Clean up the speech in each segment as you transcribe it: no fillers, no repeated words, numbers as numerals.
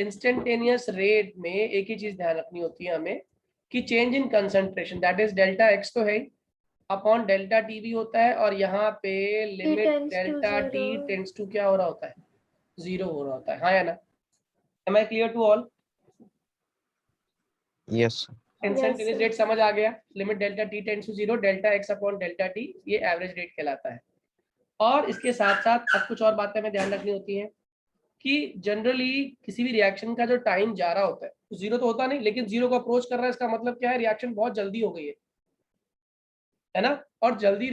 Instantaneous rate में एक ही चीज ध्यान रखनी होती है हमें कि change in concentration that is delta x तो है अपॉन डेल्टा टी भी होता है, और यहाँ पे limit delta T tends to क्या हो रहा होता है, 0 हो रहा होता है, हाँ या ना? Am I clear to all? Yes instantaneous rate समझ आ गया, limit delta T tends to 0 delta X upon delta T, ये एवरेज रेट कहलाता है। और इसके साथ साथ अब कुछ और बातें हमें ध्यान रखनी होती हैं कि जनरली किसी भी रिएक्शन का जो टाइम जा रहा होता है, 0 तो होता नहीं, लेकिन 0 को अप्रोच कर रहा है, इसका मतलब क्या है, रिएक्शन बहुत जल्दी हो गई है ना? और जल्दी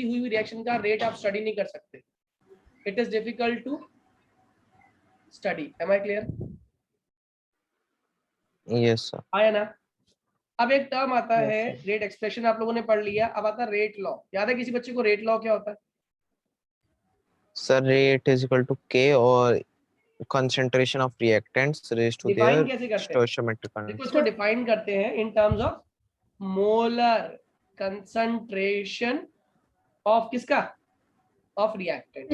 हुई हुई रिएक्शन का रेट आप स्टडी नहीं कर सकते, it is difficult to study. Am I clear? Yes sir आया ना? अब एक टर्म आता Yes, है sir. रेट एक्सप्रेशन, आप लोगों ने पढ़ लिया। अब आता है रेट लॉ। याद है किसी बच्चे को रेट लॉ क्या होता है? Sir rate is equal to K और concentration of reactants raised to define their कैसे करते हैं? stoichiometric देखो constant. इसको डिफाइन करते हैं in terms of molar concentration of किसका? Of reactant.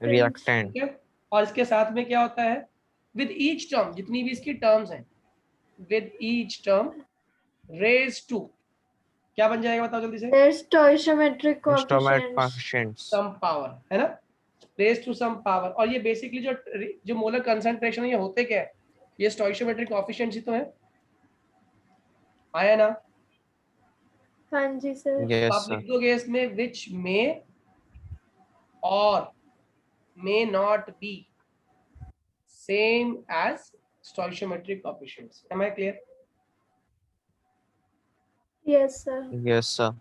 Reactant. ठीक है, और इसके साथ में क्या होता है, विद ईच टर्म, जितनी भी इसकी टर्म्स हैं, with each term raise to क्या बन जाएगा, बताओ जल्दी से? Stoichiometric Stoichiometric coefficients coefficients. Some power, है ना? Raise to some power. और ये बेसिकली जो मोलर कंसंट्रेशन है, ये होते क्या है, ये स्टोइशियोमेट्रिक कोएफिशिएंट्स ही तो है, आया ना? हाँ जी सर। Yes आप sir. लिख दोगे इसमें विच में और may not be same as stoichiometric coefficients. Am I clear? Yes sir. Yes sir.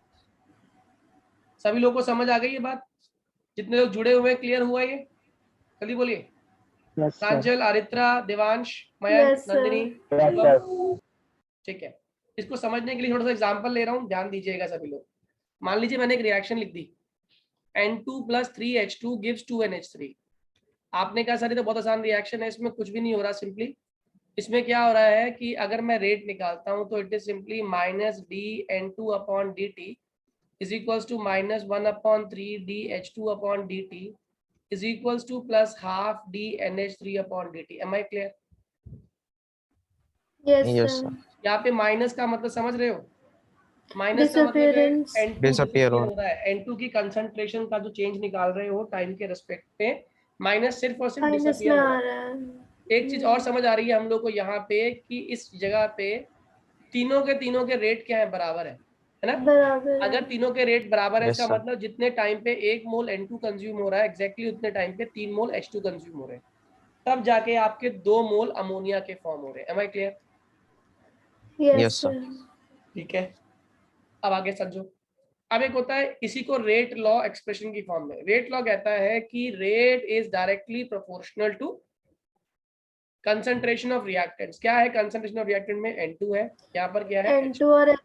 सभी लोगों को समझ आ गई ये बात? जितने लोग जुड़े हुए हैं, क्लियर हुआ ये? जल्दी बोलिए। Yes, sir. प्रांजल, आरित्रा, Devansh, Mayank, Yes, sir. Nandini, Yes, Shubham. ठीक है, इसको समझने के लिए थोड़ा सा एग्जांपल ले रहा हूँ, ध्यान दीजिएगा सभी लोग। मान लीजिए मैंने एक रिएक्शन लिख दी, N2 + 3H2 gives 2NH3। आपने कहा सर ये तो बहुत आसान रिएक्शन है, इसमें कुछ भी नहीं हो रहा। सिंपली इसमें क्या हो रहा है कि अगर मैं रेट निकालता हूं तो it is simply -dN2/dt is equals to -1/3dH2/dt is equals to +12 dNH3/dt। Am I clear? Yes, Yes sir. sir. यहाँ पे माइनस का मतलब समझ रहे हो? माइनस का मतलब है Disappearance. N2 Disappear हो रहा है, N2 की कंसंट्रेशन का जो चेंज निकाल रहे हो टाइम के रिस्पेक्ट पे, माइनस सिर्फ और सिर्फ माइनस डिसअपियर में हो रहा आ है। रहा है। एक चीज और समझ आ रही है हम लोग को यहाँ पे कि इस जगह पे तीनों के रेट क्या है, बराबर है ना? बराबर है। अगर तीनों के रेट बराबर है, Yes, इसका sir. मतलब जितने टाइम पे 1 मोल N2 कंज्यूम हो रहा है, एग्जैक्टली उतने टाइम पे 3 मोल H2 कंज्यूम हो रहे हैं, तब जाके आपके 2 मोल अमोनिया के फॉर्म हो रहे हैं। Am I clear? Yes, Yes, sir. sir. ठीक है, अब आगे समझो। अब एक होता है, इसी को रेट लॉ एक्सप्रेशन की फॉर्म में, रेट लॉ कहता है कि rate is directly proportional to concentration of reactants. क्या है कंसंट्रेशन ऑफ रिएक्टेंट में? N2 है, यहाँ पर क्या है? N2 और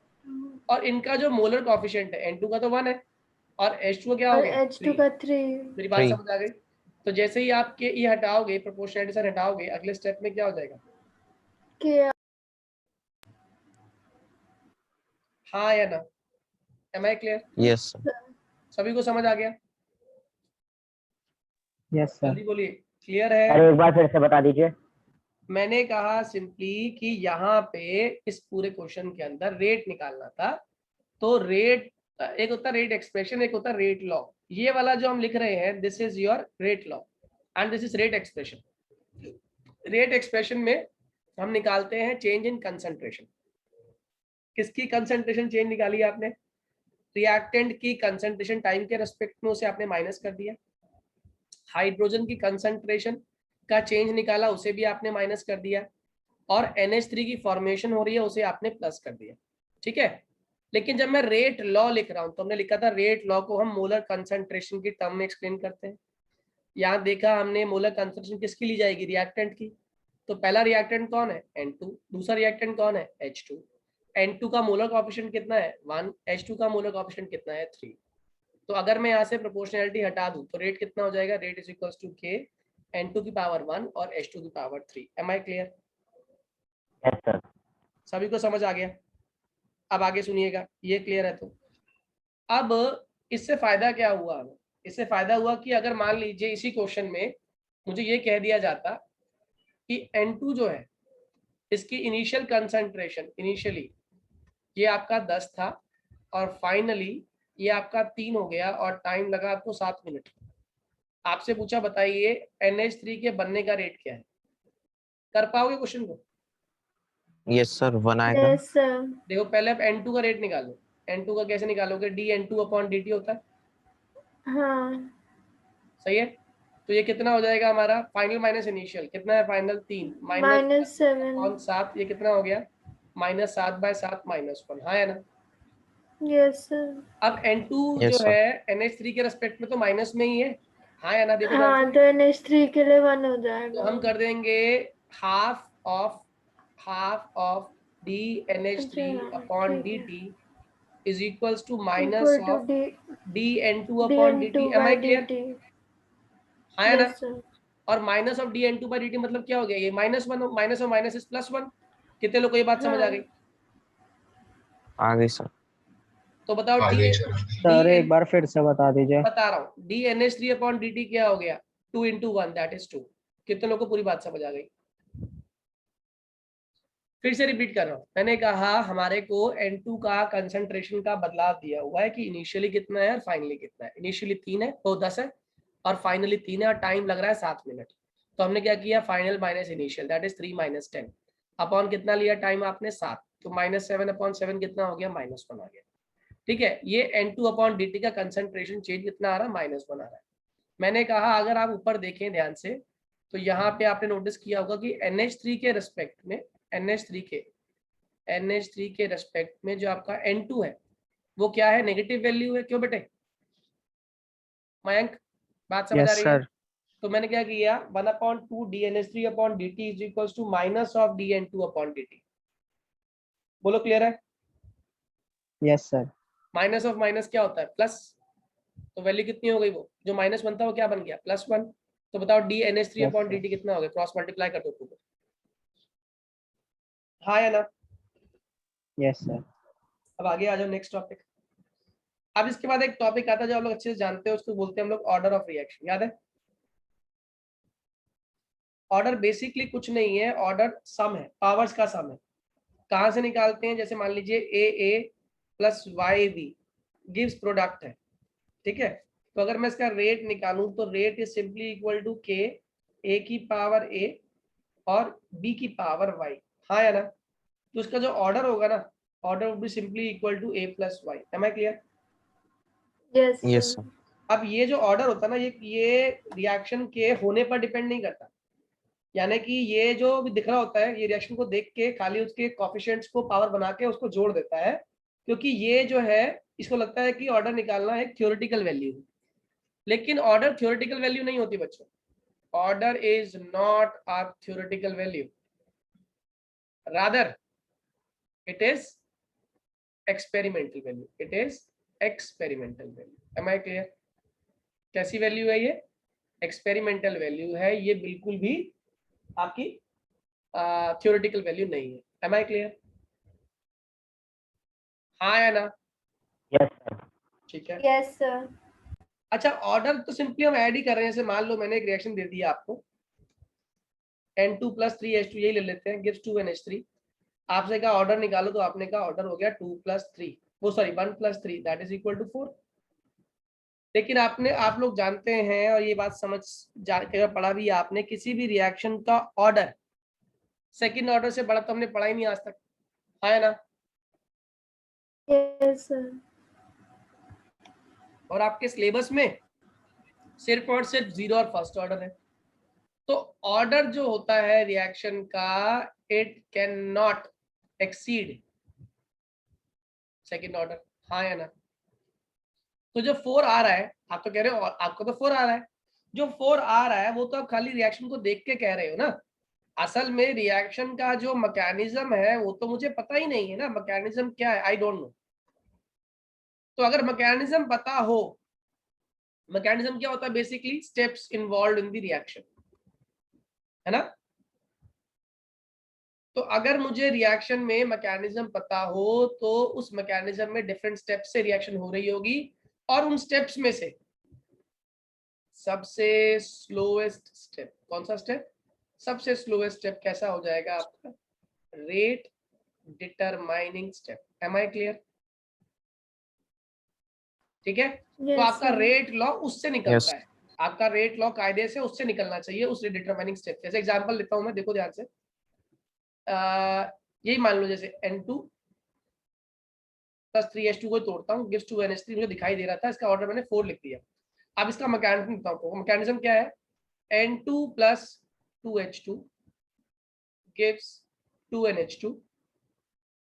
और इनका जो मोलर कोएफिशिएंट है, N2 का तो 1 है और H2 क्या हो गया? H2 3। का 3। मेरी बात 3. समझ आ गई? तो जैसे ही आपके ये हटाओगे, प्रोपोर्शनलिटी से हटाओगे, अगले स्टेप में क्या हो जाएगा? के हाँ या ना? Am I clear? Yes sir. सभी को समझ आ गया? Yes sir. जल्दी बोलिए, क्लियर है? अरे एक बार फिर से बता दीजिए। मैंने कहा सिंपली कि यहाँ पे इस पूरे क्वेश्चन के अंदर रेट निकालना था, तो रेट एक होता है रेट एक्सप्रेशन, एक होता है रेट लॉ। ये वाला जो हम लिख रहे हैं, this is your rate law and this is rate expression. Rate expression में हम निकालते हैं चेंज इन कंसंट्रेशन। किसकी कंसंट्रेशन चेंज निकाली आपने? रिएक्टेंट की कंसंट्रेशन टाइम के रेस्पेक्ट में, उसे आपने माइनस कर दिया। हाइड्रोजन की कंसंट्रेशन का चेंज निकाला, उसे भी आपने माइनस कर दिया। और NH3 की फॉर्मेशन हो रही है, उसे आपने प्लस कर दिया। ठीक है, लेकिन जब मैं रेट लॉ लिख रहा हूं तो हमने लिखा था रेट लॉ को हम मोलर कंसंट्रेशन की टर्म में एक्सप्लेन करते हैं। यहाँ देखा हमने मोलर कंसंट्रेशन किसकी ली जाएगी? रिएक्टेंट की। तो पहला रिएक्टेंट कौन है? N2। दूसरा रिएक्टेंट कौन है? H2। N2 का मोलर कोएफिशिएंट कितना है? 1। H2 का मोलर कोएफिशिएंट कितना है? 3। तो अगर मैं यहाँ से प्रोपोर्शनैलिटी हटा दूं तो रेट कितना हो जाएगा? Rate is equals to K N2 की पावर 1 और H2 की power 3। Am I clear? Yes sir. सभी को समझ आ गया? अब आगे सुनिएगा, ये क्लियर है तो अब इससे फायदा क्या हुआ हमें? इससे फायदा हुआ कि अगर मान लीजिए इसी क्वेश्चन में मुझे ये कह दिया जाता कि N2 जो है इसकी इनिशियल कंसंट्रेशन इनिशियली ये आपका 10 था और फाइनली ये आपका 3 हो गया और टाइम लगा आपको 7 मिनट। आपसे पूछा बताइए NH3 के बनने का रेट क्या है? कर पाओगे क्वेश्चन को? यस सर, 1 आएगा। Yes sir. देखो पहले आप N2 का रेट निकालो। N2 का कैसे निकालोगे? dN2/dt होता है, हाँ सही है। तो ये कितना हो जाएगा हमारा फाइनल माइनस इनिशियल, कितना है फाइनल? 3 -7। -7, ये कितना हो गया? -7/7 -1, हाँ है ना। Yes sir. अब N2 यस जो सर। है NH3 के रेस्पेक्ट में तो माइनस में ही है, हाँ या ना? देखो ध्यान से। हाँ तो NH3 के लिए 1 हो तो जाएगा। हम कर देंगे हाफ ऑफ अच्छा ठीक dNH3/dt है। Is equals to minus equal to of D dN2/dt। DN2 am by I clear? dt। हाँ है ना। Yes sir. और माइनस ऑफ dN2/dt मतलब क्या हो गया? ये -1, माइनस और माइनस इज +1। कितने लोग को ये बात समझ आ हाँ गई? आ गई सर। तो बताओ आ डी गई सर। सर एक बार फिर से बता दीजिए। बता रहा हूँ dNH3/dt क्या हो गया? 2 × 1 दैट इज 2। कितने लोगों को पूरी बात समझ आ गई? फिर से रिपीट कर रहा हूँ, मैंने कहा हमारे को N2 का कंसंट्रेशन का बदलाव दिया हुआ है कि इनिशियली कितना है और फाइनली कितना है। इनिशियली 3 है तो 10 है और फाइनली 3 है और टाइम लग रहा है 7 मिनट। तो हमने क्या किया? Final minus initial that is 3 - 10 upon कितना लिया टाइम आपने? 7। तो -7/7 कितना हो गया? -1 आ गया। ठीक है, ये N2/dt का कंसंट्रेशन चेंज कितना आ रहा है? -1 आ रहा है। मैंने कहा अगर आप ऊपर देखें ध्यान से तो यहाँ पे आपने नोटिस किया होगा कि NH3 के रेस्पेक्ट में NH3 के रेस्पेक्ट में जो आपका N2 है वो क्या है? नेगेटिव वैल्यू है। क्यों बेटे? मयंक बात समझ आ यस रही है? सर। तो मैंने क्या किया? 1/2 dNH3/dt is equals to minus of dN2/dt। बोलो क्लियर है? Yes sir. Minus of minus क्या होता है? प्लस। तो वैल्यू कितनी हो गई? वो जो -1 था वो क्या बन गया? +1। तो बताओ dNH3/dt कितना हो गया? क्रॉस मल्टीप्लाई कर दो टू। हाँ या ना? Yes sir. अब आगे आ जाओ नेक्स्ट टॉपिक। अब इसके बाद एक टॉपिक आता है जो आप लोग अच्छे से जानते हैं, उसको बोलते हैं हम लोग ऑर्डर ऑफ रिएक्शन। याद है? ऑर्डर बेसिकली कुछ नहीं है, ऑर्डर सम है, पावर्स का सम है। कहां से निकालते हैं? जैसे मान लीजिए AA + YB गिव्स प्रोडक्ट है, ठीक है। तो अगर मैं इसका रेट निकालूं तो rate is simply equal to K A की पावर A और B की पावर Y, हाँ या ना? तो इसका जो ऑर्डर होगा ना, order would be simply equal to A + Y। Am I clear? Yes sir. अब ये जो ऑर्डर होता है ना, ये रिएक्शन के होने पर डिपेंड नहीं करता। यानी कि ये जो भी दिख रहा होता है ये रिएक्शन को देख के खाली उसके कोएफिशिएंट्स को पावर बना के उसको जोड़ देता है, क्योंकि ये जो है इसको लगता है कि ऑर्डर निकालना एक थ्योरेटिकल वैल्यू है। लेकिन ऑर्डर थ्योरेटिकल वैल्यू नहीं होती बच्चों। Order is not a theoretical value, rather it is experimental value. It is experimental value. Am I clear? कैसी वैल्यू है ये? एक्सपेरिमेंटल वैल्यू है ये, बिल्कुल भी आपकी थ्योरेटिकल वैल्यू नहीं है। Am I clear? हाँ या ना? Yes sir. ठीक है। Yes sir. अच्छा, ऑर्डर तो सिंपली हम ऐड ही कर रहे हैं। जैसे मान लो मैंने एक रिएक्शन दे दिया आपको, N2 + 3H2 यही ले लेते हैं, गिव्स 2NH3। आपसे कहा ऑर्डर निकालो तो आपने कहा ऑर्डर हो गया 2 + 3, वो sorry 1 + 3 that is equal to 4। लेकिन आप लोग जानते हैं और ये बात समझ अगर पढ़ा भी आपने, किसी भी रिएक्शन का ऑर्डर सेकंड ऑर्डर से बड़ा तो हमने पढ़ा ही नहीं आज तक, है ना? Yes sir. और आपके सिलेबस में सिर्फ और सिर्फ 0 और फर्स्ट ऑर्डर है। तो ऑर्डर जो होता है रिएक्शन का, it can not exceed second order, हाँ या ना? तो जो 4 आ रहा है, आप तो कह रहे हो आपको तो 4 आ रहा है, जो 4 आ रहा है वो तो आप खाली रिएक्शन को देख के कह रहे हो ना। असल में रिएक्शन का जो मैकेनिज्म है वो तो मुझे पता ही नहीं है ना, मैकेनिज्म क्या है आई डोंट नो। तो अगर मैकेनिज्म पता हो, मैकेनिज्म क्या होता है? Basically steps involve in the reaction, है ना? तो अगर मुझे रिएक्शन में मैकेनिज्म पता हो तो उस मैकेनिज्म में डिफरेंट स्टेप्स से रिएक्शन हो रही होगी, और उन स्टेप्स में से सबसे स्लोएस्ट स्टेप कौन सा स्टेप? सबसे स्लोएस्ट स्टेप कैसा हो जाएगा आपका? Rate determining step. Am I clear? ठीक है, तो आपका रेट लॉ उससे निकलता है, आपका रेट लॉ कायदे से उससे निकलना चाहिए, उस रेट डिटरमाइनिंग स्टेप। जैसे एग्जांपल लेता हूं मैं, देखो ध्यान से, यही मान लो जैसे N2 + 3H2 को तोड़ता हूँ, गिव्स 2NH3 मुझे दिखाई दे रहा था, इसका ऑर्डर मैंने 4 लिख दिया। अब इसका मैकेनिज्म बताता हूँ। मैकेनिज्म क्या है? N2 + 2H2 gives 2NH2।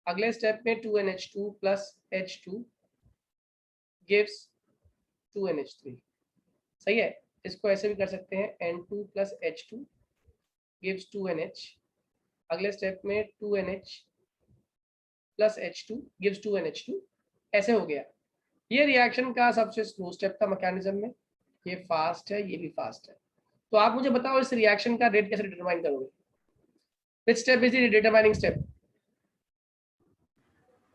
अगले स्टेप में 2NH2 + H2 गिव्स 2NH3। सही है, इसको ऐसे भी कर सकते हैं, N2 + H2 गिव्स 2NH। अगले स्टेप में 2NH + H2 गिव्स 2NH2। ऐसे हो गया। ये रिएक्शन का सबसे स्लो स्टेप था मैकेनिज्म में। ये फास्ट है, ये भी फास्ट है। तो आप मुझे बताओ इस रिएक्शन का रेट कैसे डिटरमाइन करोगे? Which step is the determining step?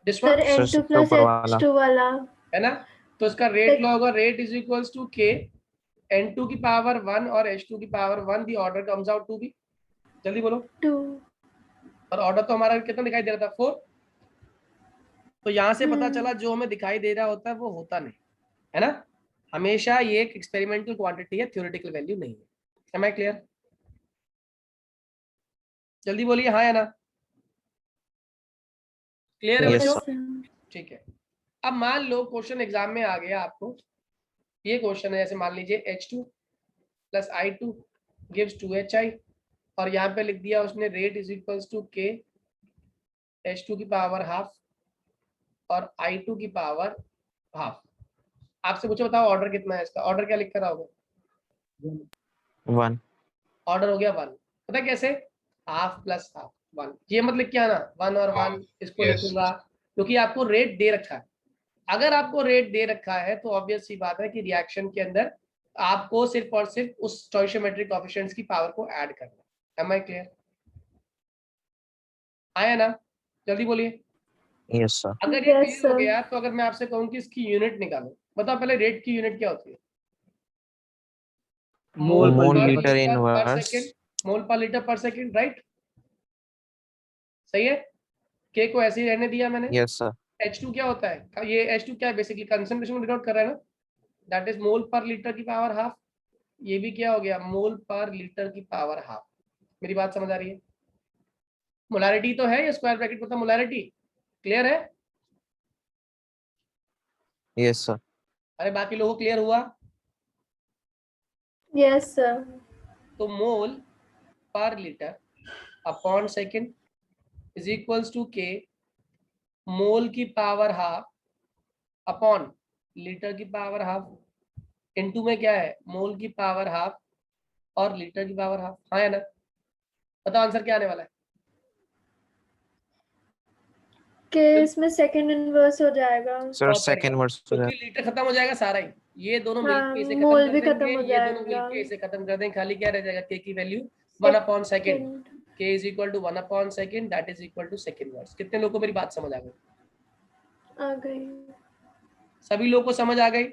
This one? Sir N2 सबसे + ऊपर वाला H2 वाला है ना? तो इसका रेट लॉ होगा, rate is equals to K N2 की पावर 1 और H2 की power 1, the order comes out to be. जल्दी बोलो। 2। और ऑर्डर तो हमारा कितना दिखाई दे रहा था? 4। तो यहाँ से पता चला जो हमें दिखाई दे रहा होता है वो होता नहीं है ना। हमेशा ये एक एक्सपेरिमेंटल क्वांटिटी है, थ्योरेटिकल वैल्यू नहीं है। Am I clear? जल्दी बोलिए हाँ या ना। क्लियर है Yes, बच्चों? sir. ठीक है। अब मान लो क्वेश्चन एग्जाम में आ गया आपको, ये क्वेश्चन है, जैसे मान लीजिए H2 + I2 गिव्स 2HI, और यहाँ पे लिख दिया उसने rate is equals to K H2 की पावर हाफ और I2 की पावर हाफ। आपसे पूछो बताओ ऑर्डर कितना है इसका? ऑर्डर क्या लिख कर आओगे? 1. ऑर्डर हो गया 1। पता है कैसे? Half + half 1। ये मत लिख के आना 1 और 1, इसको लिखूंगा क्योंकि आपको रेट दे रखा है। अगर आपको रेट दे रखा है तो ऑब्वियस सी बात है कि रिएक्शन के अंदर आपको सिर्फ और सिर्फ उस स्टोइशियोमेट्रिक कोएफिशिएंट्स की पावर को ऐड करना है। Am I clear? आया ना? जल्दी बोलिए। Yes, sir. अगर ये Yes, क्लियर हो sir. गया तो अगर मैं आपसे कहूं कि इसकी यूनिट निकालो, बताओ पहले रेट की यूनिट क्या होती है? मोल Mole पर liter पर inverse. सेकंड, मोल पर लीटर पर सेकंड, राइट? सही है। के को ऐसे ही रहने दिया मैंने। Yes, sir. H2 क्या होता है? ये H2 क्या है? बेसिकली कंसंट्रेशन को डिनोट कर रहा है ना, दैट इज मोल पर लीटर की पावर हाफ। ये भी क्या हो गया? मोल पर लीटर की पावर हाफ। मेरी बात समझ आ रही है? मोलारिटी तो है, ये स्क्वायर ब्रैकेट मतलब मोलारिटी। क्लियर है? Yes, sir. अरे बाकी लोगों को क्लियर हुआ? Yes, sir. तो मोल पर litre upon second is equals to K mole की पावर हाफ अपॉन लीटर की पावर हाफ, इनटू में क्या है? मोल की पावर हाफ और लीटर की पावर हाफ। हाँ या ना? बताओ आंसर क्या आने वाला है? के इसमें सेकंड इनवर्स हो जाएगा। Sir, बहुत second बढ़िया, verse हो क्योंकि जाएगा. लीटर खत्म हो जाएगा सारा ही, ये दोनों हाँ, मिलके इसे खत्म मोल कर भी देंगे, खत्म हो ये दोनों जाएगा। मिलके इसे खत्म कर देंगे, खाली क्या रह जाएगा? के की value 1/2 second. K is equal to 1/2 second, that is equal to second verse. कितने लोगों को मेरी बात समझ आ गई? आ गई। सभी लोगों को समझ आ गई?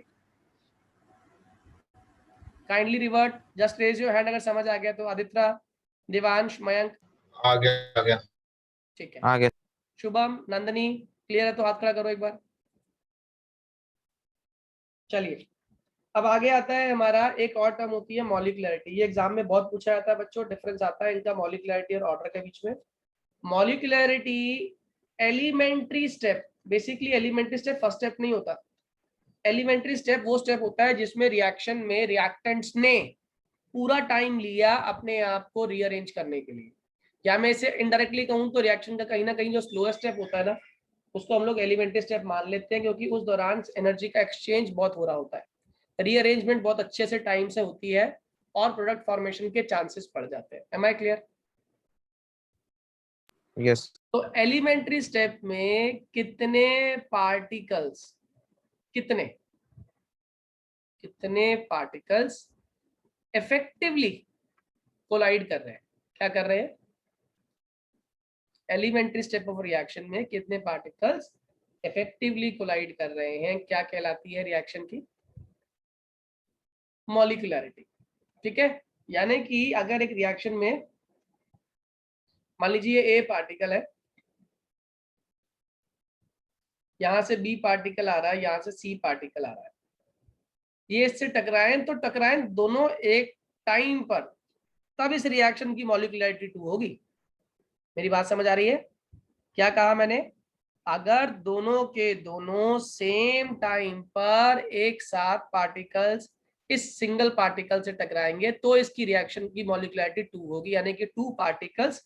Kindly revert, just raise your hand अगर समझ आ गया तो। आदित्य, देवांश, मयंक? आ गया। ठीक है। आगे. शुभम, नंदनी, क्लियर है तो हाथ खड़ा करो एक बार। चलिए, अब आगे आता है हमारा एक और टर्म होती है मॉलिक्युलरिटी। ये एग्जाम में बहुत पूछा जाता है बच्चों, डिफरेंस आता है इनका मॉलिक्युलरिटी और ऑर्डर के बीच में। Molecularity elementary step, basically elementary step first step नहीं होता। एलिमेंट्री स्टेप वो स्टेप होता है जिसमें रिएक्शन में रिएक्टेंट्स ने पूरा टाइम लिया अपने आप को रीअरेंज करने के लिए। या मैं इसे इनडायरेक्टली कहूं तो रिएक्शन का कहीं ना कहीं जो स्लोएस्ट स्टेप होता है ना, उसको हम लोग एलिमेंट्री स्टेप मान लेते हैं, क्योंकि उस दौरान एनर्जी का एक्सचेंज बहुत हो रहा होता है, रीअरेंजमेंट बहुत अच्छे से टाइम से होती है और प्रोडक्ट फॉर्मेशन के चांसेस बढ़ जाते हैं। Am I clear? Yes. तो एलिमेंट्री स्टेप में कितने पार्टिकल्स, कितने पार्टिकल्स इफेक्टिवली कोलाइड कर रहे हैं? क्या कर रहे हैं? एलिमेंट्री स्टेप ऑफ रिएक्शन में कितने पार्टिकल्स इफेक्टिवली कोलाइड कर रहे हैं? क्या कहलाती है रिएक्शन की? मॉलिक्युलरिटी। ठीक है, यानी कि अगर एक रिएक्शन में मान लीजिए ए पार्टिकल है, यहां से बी पार्टिकल आ रहा है, यहां से सी पार्टिकल आ रहा है, ये इससे टकराएं तो टकराएं दोनों एक टाइम पर, तब इस रिएक्शन की मॉलिक्यूलरिटी 2 होगी। मेरी बात समझ आ रही है? क्या कहा मैंने? अगर दोनों के दोनों सेम टाइम पर एक साथ पार्टिकल्स इस सिंगल पार्टिकल से टकराएंगे तो इसकी रिएक्शन की मॉलिक्यूलरिटी 2 होगी, यानी कि 2 particles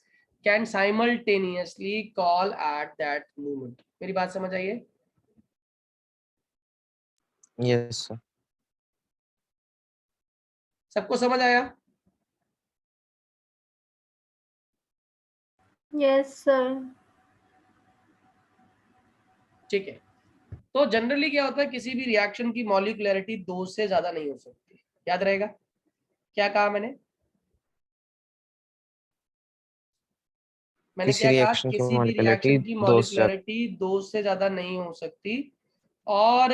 can simultaneously call at that moment. मेरी बात समझ आई है? yes sir. सबको समझ आया? Yes, sir. ठीक है, तो जनरली क्या होता है, किसी भी रिएक्शन की मॉलिक्यूलरिटी 2 से ज्यादा नहीं हो सकती। याद रहेगा क्या कहा मैंने? मैंने किसी क्या कहा? रिएक्शन की किसी भी मॉलिक्यूलरिटी रिएक्शन की 2 से मॉलिक्यूलरिटी 2 से ज्यादा नहीं हो सकती। और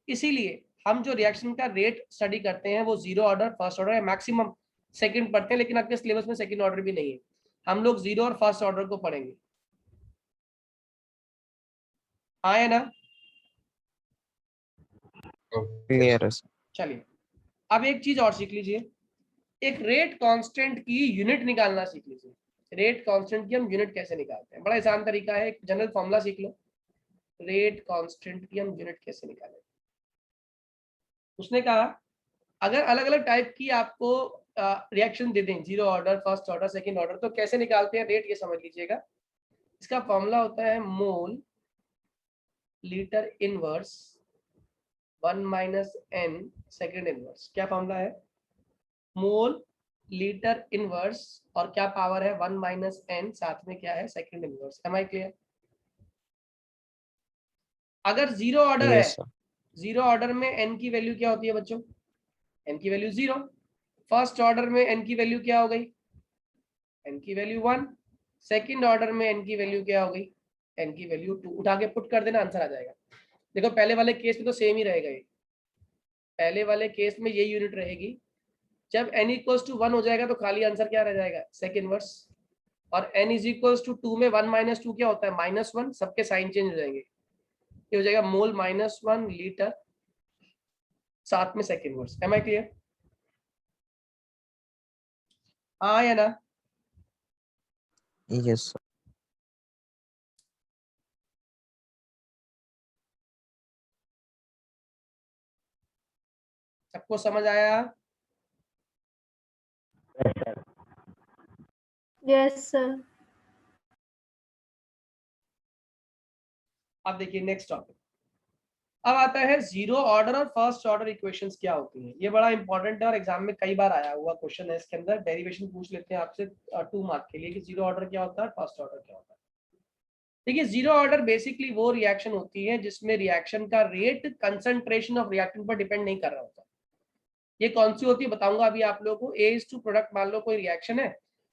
इसीलिए हम जो रिएक्शन का रेट स्टडी करते हैं वो 0 ऑर्डर, फर्स्ट ऑर्डर या मैक्सिमम सेकंड पढ़ते हैं, लेकिन आपके सिलेबस में सेकंड ऑर्डर भी नहीं है। हम लोग 0 और फर्स्ट ऑर्डर को पढ़ेंगे। आए ना? क्लियर है sir. चलिए, अब एक चीज और सीख लीजिए, एक रेट कांस्टेंट की यूनिट निकालना सीख लीजिए। रेट कांस्टेंट की हम यूनिट कैसे निकालते हैं? बड़ा आसान तरीका है, एक जनरल फॉर्मूला सीख लो। रेट कांस्टेंट की हम यूनिट कैसे निकालें? उसने कहा अगर अलग अलग टाइप की आपको रिएक्शन दे दें, 0 order, first order, second order, तो कैसे निकालते हैं रेट, ये समझ लीजिएगा। इसका फॉर्मूला होता है mole litre inverse 1 minus n second inverse. क्या फॉर्मूला है? मोल लीटर इनवर्स और क्या पावर है 1 माइनस एन, साथ में क्या है second inverse. Am I clear? अगर 0 ऑर्डर है, yes sir. 0 ऑर्डर में एन की वैल्यू क्या होती है बच्चों? एन की वैल्यू 0। फर्स्ट ऑर्डर में एन की वैल्यू क्या हो गई? एन की वैल्यू 1। सेकंड ऑर्डर में एन की वैल्यू क्या हो गई? एन की वैल्यू 2। उठा के पुट कर देना, आंसर आ जाएगा। देखो पहले वाले केस में तो सेम ही रहेगा, ये पहले वाले केस में ये यूनिट रहेगी। जब n इक्वल्स टू 1 हो जाएगा तो खाली आंसर क्या रह जाएगा? Second inverse. और n इज इक्वल्स टू 2 में 1 माइनस 2 क्या होता है? -1। सबके साइन चेंज हो जाएंगे, ये हो जाएगा मोल -1 लीटर, साथ में second inverse. Am I clear? हाँ या ना? yes sir. सबको समझ आया? Yes, sir. Yes, sir. अब देखिए नेक्स्ट टॉपिक, अब आता है 0 ऑर्डर और फर्स्ट ऑर्डर इक्वेशंस क्या होती हैं। ये बड़ा इंपॉर्टेंट है और एग्जाम में कई बार आया हुआ क्वेश्चन है। इसके अंदर डेरिवेशन पूछ लेते हैं आपसे 2 मार्क के लिए कि 0 ऑर्डर क्या होता है, फर्स्ट ऑर्डर क्या होता है। देखिए 0 ऑर्डर बेसिकली वो रिएक्शन होती है जिसमें रिएक्शन का रेट कंसंट्रेशन ऑफ रिएक्टेंट पर डिपेंड नहीं कर रहा होता। ये कौन सी होती है बताऊंगा अभी आप लोगों को। ए इज टू प्रोडक्ट, मान लो कोई रिएक्शन है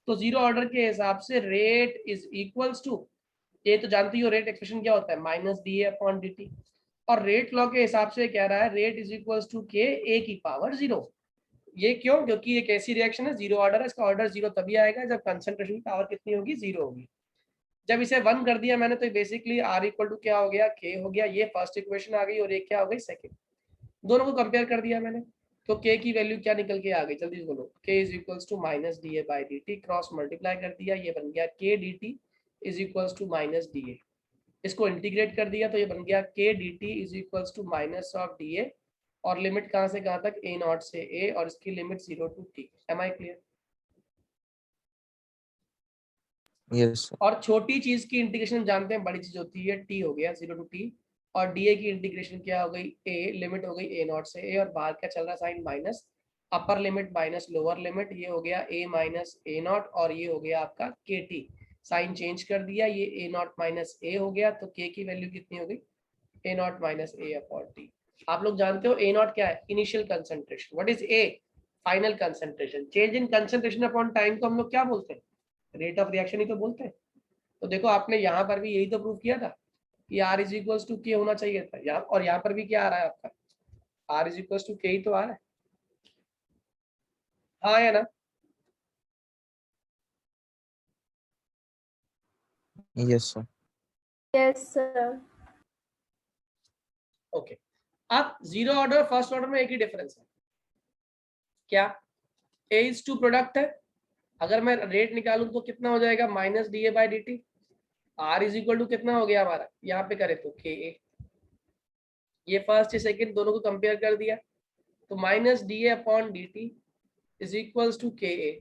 तो 0 ऑर्डर के हिसाब से रेट इज इक्वल्स टू, ये तो जानती हो रेट एक्सप्रेशन क्या होता है, minus D upon d t. और रेट लॉ के हिसाब से कह रहा है rate is equals to K ए की पावर 0। ये क्यों? क्योंकि एक ऐसी रिएक्शन है 0 ऑर्डर है, इसका ऑर्डर 0 तभी आएगा जब कंसंट्रेशन की पावर कितनी होगी? 0 होगी। जब इसे 1 कर दिया मैंने तो बेसिकली आर इक्वल टू क्या हो गया? के हो गया। ये फर्स्ट इक्वेशन आ गई और एक क्या हो गई? सेकंड। दोनों को कंपेयर कर दिया मैंने तो के की वैल्यू क्या निकल के आ गई? जल्दी बोलो। K is equals to minus D A by d t, cross multiply कर दिया, ये बन गया K d t is equals to minus D A. इसको इंटीग्रेट कर दिया तो ये बन गया K d t is equals to minus of d A, और लिमिट कहाँ से कहाँ तक? ए नॉट से ए, और इसकी limit 0 to t. Am I clear? yes sir. और छोटी चीज की इंटीग्रेशन जानते हैं, बड़ी चीज होती है टी हो गया 0 टू टी, और डी ए की इंटीग्रेशन क्या हो गई? ए, लिमिट हो गई ए नॉट से ए, और बाहर क्या चल रहा sign? Minus, upper limit minus lower limit, ये हो गया ए माइनस ए नॉट, और ये हो गया आपका के टी। साइन चेंज कर दिया, ये ए नॉट माइनस ए हो गया, तो के की वैल्यू कितनी हो गई? A naught minus A upon T. आप लोग जानते हो ए नॉट क्या है? Initial concentration. What is A? Final concentration. Change in concentration upon time को हम लोग क्या बोलते हैं? रेट ऑफ रिएक्शन ही तो बोलते हैं। तो देखो आपने यहाँ पर भी यही तो प्रूव किया था कि R इज इक्वल्स टू के होना चाहिए था यहाँ, और यहाँ पर भी क्या आ रहा है आपका? R इज इक्वल्स टू के ही तो आ रहा है। हाँ या ना? Yes, sir. Yes, sir. Okay, अब जीरो ऑर्डर फर्स्ट ऑर्डर में एक ही डिफरेंस है, क्या? ए इज टू प्रोडक्ट है, अगर मैं रेट निकालूं तो कितना हो जाएगा? Minus D A by d t. R is equal to कितना हो गया हमारा, यहाँ पे करे तो के ए, ये फर्स्ट या सेकंड दोनों को कंपेयर कर दिया, तो minus D A upon d t is equals to K A,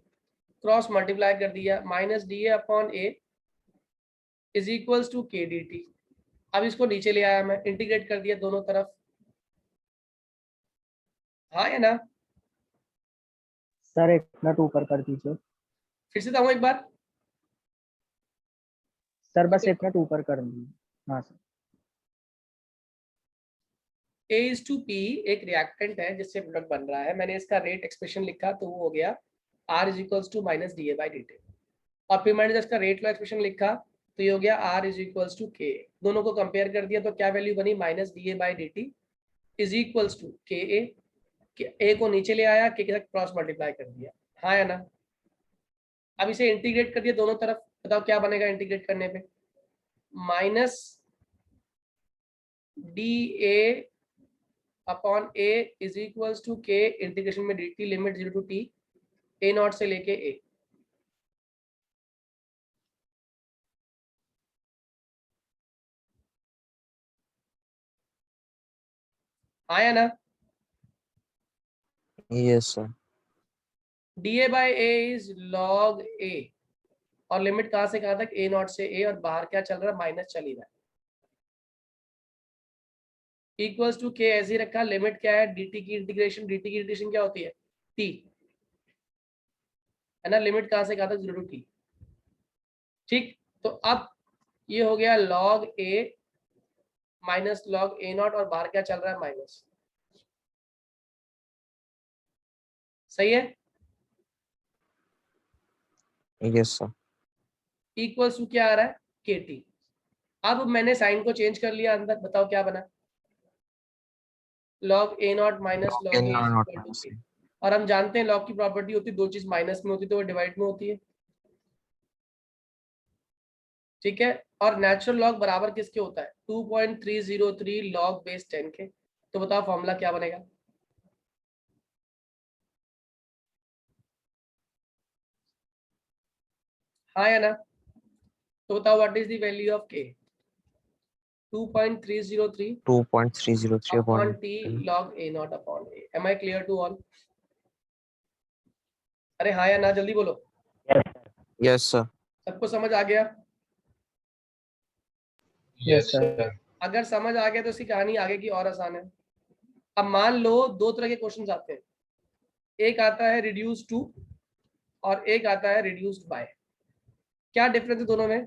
cross multiply कर दिया, minus D A upon A is equals to K d t. अब इसको नीचे ले आया मैं, इंटीग्रेट कर दिया दोनों तरफ, हाँ या ना? सर एक मिनट ऊपर कर दीजिए। फिर से बताऊँ एक बार? सर बस एक मिनट ऊपर कर दीजिए। हाँ sir. A is to P एक रिएक्टेंट है जिससे प्रोडक्ट बन रहा है, मैंने इसका रेट एक्सप्रेशन लिखा तो वो हो गया R is equals to minus D A by d t, और फिर मैंने इसका रेट लॉ एक्सप्रेशन लिखा तो ये हो गया R इज इक्वल्स टू के, दोनों को कंपेयर कर दिया तो क्या वैल्यू बनी? Minus D A by d t is equals to K A को नीचे ले आया, के साथ क्रॉस मल्टीप्लाई कर दिया, हाँ या ना? अब इसे इंटीग्रेट कर दिया दोनों तरफ, बताओ क्या बनेगा इंटीग्रेट करने पे? Minus D A upon A is equals to K, integration में D T, limit 0 to T, A naught से लेके ए, आया ना? Yes, sir. D A by A is log A, और लिमिट कहां से कहां तक? ए नॉट से ए, और बाहर क्या चल रहा है? माइनस चल ही रहा है, इक्वल्स टू के ऐसे ही रखा, लिमिट क्या है? dt की इंटीग्रेशन, dt की इंटीग्रेशन क्या होती है? t, है ना? लिमिट कहां से कहां तक? 0 टू t, ठीक। तो अब ये हो गया log a minus log a not, और बाहर क्या चल रहा है? माइनस, सही है? Yes, sir. इक्वल्स टू क्या आ रहा है? kt। अब मैंने साइन को चेंज कर लिया अंदर, बताओ क्या बना? log a not minus log a N is not equal to minus. k। और हम जानते हैं log की प्रॉपर्टी होती है, दो चीज माइनस में होती है तो वो डिवाइड में होती है, ठीक है। और नेचुरल लॉग बराबर किसके होता है? 2.303 लॉग बेस 10 के। तो बताओ फॉर्मूला क्या बनेगा? हाँ या ना? तो बताओ what is the value of K? 2.303 2.303 upon upon t log a naught upon a। Am I clear to all? अरे हाँ या ना, जल्दी बोलो। Yes, sir. सबको समझ आ गया? Yes sir. अगर समझ आ गया तो इसकी कहानी आगे की और आसान है। अब मान लो दो तरह के क्वेश्चन आते हैं, एक आता है रिड्यूस टू और एक आता है रिड्यूस्ड बाय। क्या डिफरेंस है दोनों में?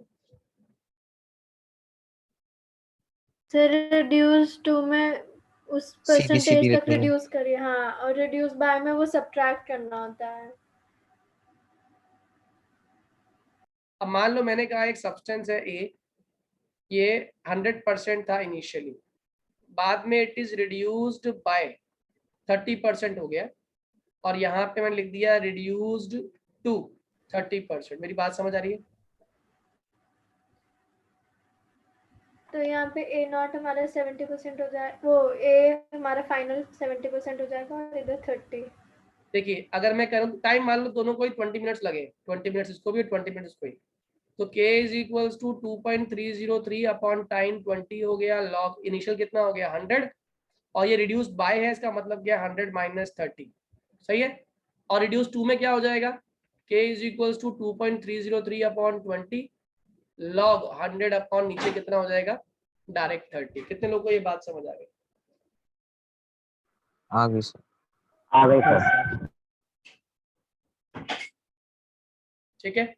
सर रिड्यूस टू में उस सीधी परसेंटेज तक लिखनी है। रिड्यूस करिए, हाँ, और रिड्यूस बाय में वो सब्ट्रैक्ट करना होता है। अब मान लो मैंने कहा एक सब्सटेंस है ए, ये 100% था इनिशियली, बाद में इट इज रिड्यूस्ड बाय 30% हो गया, और यहाँ पे मैंने लिख दिया रिड्यूस्ड टू 30%। मेरी बात समझ आ रही है? तो यहाँ पे ए नॉट हमारा 70% हो जाए, वो ए हमारा फाइनल 70% हो जाएगा और इधर 30। देखिए अगर मैं करूँ टाइम मान लो दोनों को ही 20 मिनट्स लगे, 20 मिनट्स इसको भी और 20 मिनट्स इसको ही, तो k is equals to 2.303 upon time 20 हो गया, लॉग इनिशियल कितना हो गया? 100, और ये रिड्यूस बाय है, इसका मतलब क्या? 100 माइनस 30, सही है। और रिड्यूस टू में क्या हो जाएगा? k is equals to 2.303 upon 20 log 100 upon नीचे कितना हो जाएगा? डायरेक्ट 30। कितने लोगों को ये बात समझ आ गई? आ गई सर। आ गई सर। ठीक है,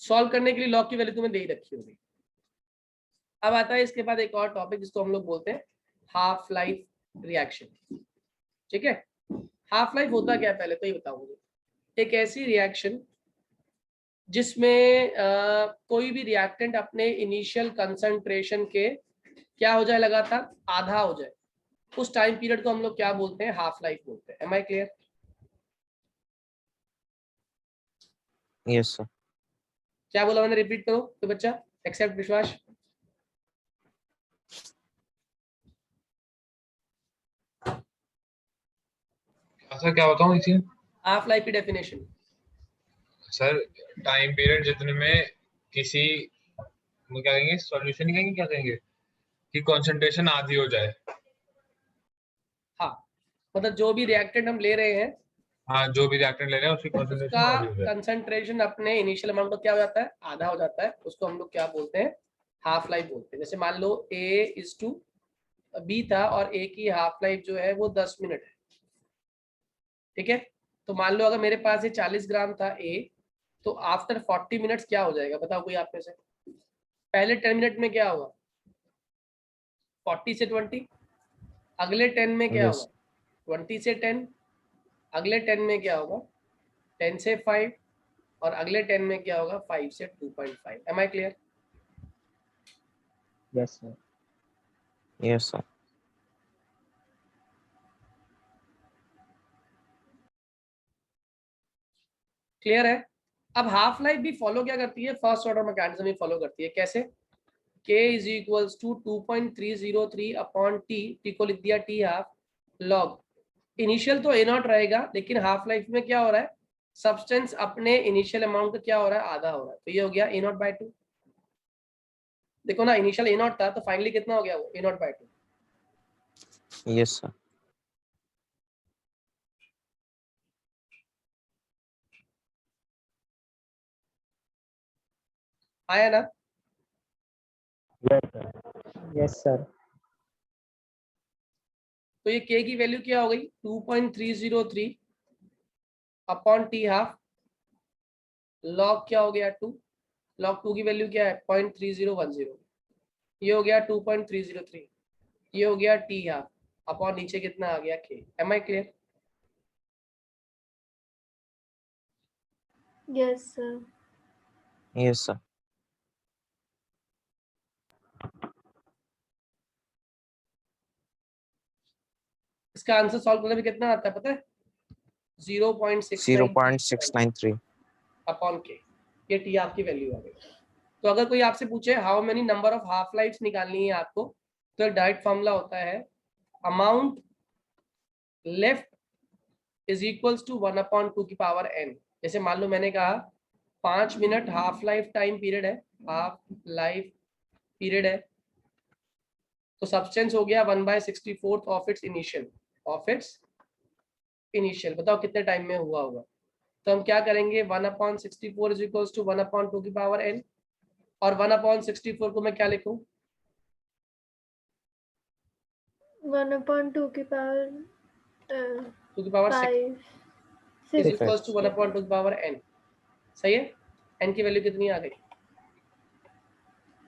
सॉल्व करने के लिए लॉग की वैल्यू तुम्हें दे ही रखी होगी। अब आता है इसके बाद एक और टॉपिक जिसको हम लोग बोलते हैं हाफ लाइफ रिएक्शन। ठीक है, हाफ लाइफ होता क्या है पहले तो ये बताओ मुझे। एक ऐसी रिएक्शन जिसमें कोई भी रिएक्टेंट अपने इनिशियल कंसंट्रेशन के क्या हो जाए? लगातार आधा हो जाए, उस टाइम पीरियड को हम लोग क्या बोलते हैं? हाफ लाइफ बोलते हैं। Am I clear? Yes, sir. क्या बोला मैंने? रिपीट करो तो बच्चा। एक्सेप्ट विश्वास? सर क्या बताऊं इसी हाफ लाइफ की डेफिनेशन? सर टाइम पीरियड जितने में किसी वो क्या कहेंगे सॉल्यूशन कहेंगे क्या कहेंगे कि कंसंट्रेशन आधी हो जाए। हाँ, मतलब जो भी रिएक्टेंट हम ले रहे हैं हाँ जो भी रिएक्टेंट ले रहे हैं उसकी उसका कंसंट्रेशन आधी हो जाए। कंसंट्रेशन अपने इनिशियल अमाउंट का क्या हो जाता है, आधा हो जाता है, उसको हम लोग क्या बोलते हैं, हाफ लाइफ बोलते हैं। जैसे मान लो ए इज टू बी था और ए की हाफ लाइफ जो है वो 10 मिनट है, ठीक है। तो मान लो अगर मेरे पास ये 40 ग्राम था ए, तो आफ्टर 40 मिनट्स क्या हो जाएगा, बताओ कोई आप में से। पहले 10 मिनट में क्या होगा, 40 से 20, अगले 10 में क्या Yes. होगा, 20 से 10, अगले 10 में क्या होगा, 10 से 5, और अगले 10 में क्या होगा, 5 से 2.5। Am I clear? Yes, sir. Yes, sir. Clear है? अब हाफ लाइफ भी फॉलो क्या करती है, फर्स्ट ऑर्डर मैकेनिज्म ही फॉलो करती है। कैसे? k is equals to 2.303 upon t को लिख दिया टी हाफ लॉग। इनिशियल तो ए नॉट रहेगा, लेकिन हाफ लाइफ में क्या हो रहा है, सब्सटेंस अपने इनिशियल अमाउंट का क्या हो रहा है, आधा हो रहा है। तो ये हो गया ए नॉट बाय 2। देखो ना, इनिशियल ए नॉट था तो फाइनली कितना हो गया वो, ए नॉट बाय 2। Yes, sir. आया ना? Yes, sir. Yes, sir. तो ये k की वैल्यू क्या हो गई, 2.303 अपॉन टी हाफ लॉग क्या हो गया 2, लॉग 2 की वैल्यू क्या है 0.3010, ये हो गया 2.303, ये हो गया टी हाफ अपॉन नीचे कितना आ गया k। Am I clear? Yes sir. Yes, sir. इसका आंसर सॉल्व करने में कितना आता है पता है, 0.693 0.693. Upon K. ये टी हाफ की वैल्यू आ गई। तो अगर कोई आपसे पूछे how many number of half lifes निकालनी है आपको, तो एक डायरेक्ट फॉर्मूला होता है, amount left is equals to 1/2 की पावर n। जैसे मान लो मैंने कहा 5 minute half life time period है, हाफ लाइफ पीरियड है, तो सब्सटेंस हो गया 1/64 ऑफ इट्स इनिशियल। बताओ कितने टाइम में हुआ होगा। तो हम क्या करेंगे, 1/64 इज इक्वल्स टू 1/2 की पावर n, और 1/64 को मैं क्या लिखूं, 1/2 की पावर 2 की पावर 6 इज 5 इक्वल्स टू 1/2 की पावर n। सही है? n की वैल्यू कितनी आ गई,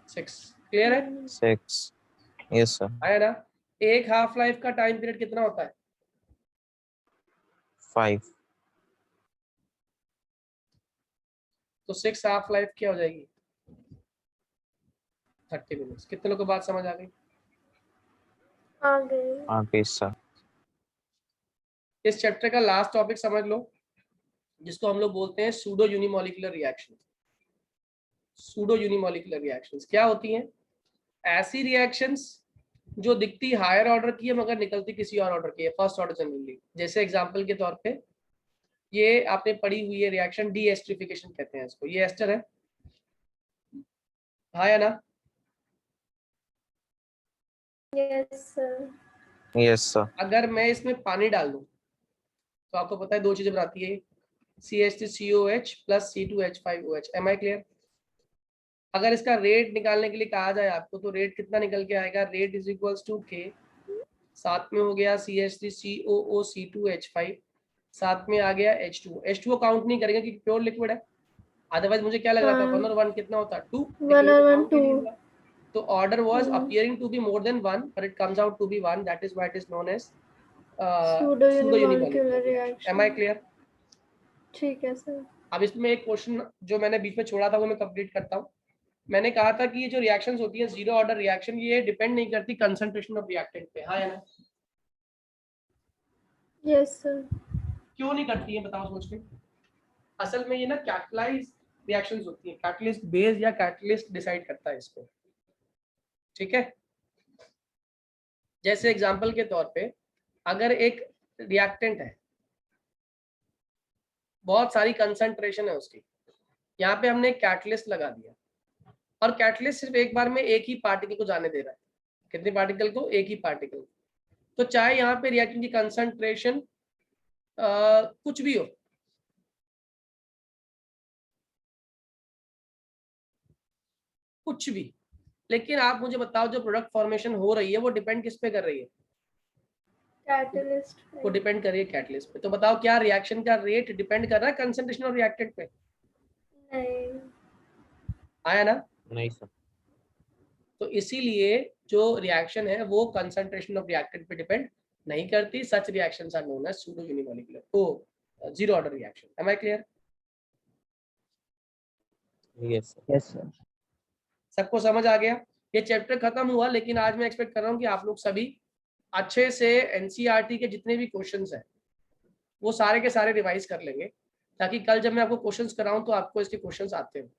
6। क्लियर है? 6. Yes, sir. आया ना? एक हाफ लाइफ का टाइम पीरियड कितना होता है, 5. तो 6 हाफ लाइफ क्या हो जाएगी, 30 मिनट्स। कितने लोगों को बात समझ आ गई? आ गए। Okay, sir. इस चैप्टर का लास्ट टॉपिक समझ लो, जिसको हम लोग बोलते हैं pseudo unimolecular reaction. Pseudo unimolecular reactions क्या होती हैं, ऐसी रिएक्शंस जो दिखती हायर ऑर्डर की है मगर निकलती किसी और ऑर्डर की है, फर्स्ट ऑर्डर जनरली। जैसे एग्जांपल के तौर पे ये आपने पढ़ी हुई है रिएक्शन, डी एस्टरिफिकेशन कहते हैं इसको। ये एस्टर है, हाँ या ना? Yes sir. Yes, sir. अगर मैं इसमें पानी डाल दूं तो आपको पता है दो चीजें बनाती है, CH3COH plus C2H5OH। M I clear? अगर इसका रेट निकालने के लिए कहा जाए आपको, तो रेट कितना निकल के आएगा, rate is equals to K, साथ में हो गया CH3COOC2H5, साथ में आ गया H2O काउंट नहीं करेंगे क्योंकि प्योर लिक्विड है। अदरवाइज मुझे क्या लग रहा था, 1 और 1 कितना होता है, 2, 1 और 1 2। तो order was appearing to be more than 1 but it comes out to be 1, that is why it is known as pseudo unimolecular reaction. Am I clear? ठीक है सर। अब इसमें एक क्वेश्चन जो मैंने बीच में छोड़ा था वो मैं कंप्लीट करता हूँ। मैंने कहा था कि ये जो रिएक्शंस होती है जीरो ऑर्डर रिएक्शन, ये डिपेंड नहीं करती कंसंट्रेशन ऑफ रिएक्टेंट पे, हाँ या ना? Yes sir. क्यों नहीं करती है बताओ सोच के। असल में ये ना कैटलाइज रिएक्शंस होती है, कैटलिस्ट बेस या कैटलिस्ट डिसाइड करता है इसको, ठीक है। जैसे एग्जांपल के तौर पे अगर एक रिएक्टेंट है, बहुत सारी कंसंट्रेशन है उसकी, यहाँ पे हमने कैटलिस्ट लगा दिया और कैटलिस्ट सिर्फ एक बार में एक ही पार्टिकल को जाने दे रहा है। कितने पार्टिकल को? एक ही पार्टिकल। तो चाहे यहाँ पे रिएक्टेंट की कंसंट्रेशन कुछ भी हो, कुछ भी, लेकिन आप मुझे बताओ जो प्रोडक्ट फॉर्मेशन हो रही है वो डिपेंड किस पे कर रही है? कैटलिस्ट वो डिपेंड कर रही है कैटलिस्ट पे। तो बताओ क्या रिएक्शन का रेट डिपेंड कर रहा है कंसंट्रेशन ऑफ रिएक्टेंट पे? नहीं, आया ना? नहीं सर। तो इसीलिए जो रिएक्शन है वो कंसंट्रेशन ऑफ रिएक्टेंट पे डिपेंड नहीं करती। Such reactions are known as pseudo unimolecular, तो zero order reaction. Am I clear? Yes sir. Yes sir. सबको समझ आ गया? ये चैप्टर खत्म हुआ, लेकिन आज मैं एक्सपेक्ट कर रहा हूँ कि आप लोग सभी अच्छे से एनसीईआरटी के जितने भी क्वेश्चंस हैं वो सारे के सारे रिवाइज कर लेंगे, ताकि कल जब मैं आपको क्वेश्चंस कराऊं तो आपको इसके क्वेश्चंस आते हो।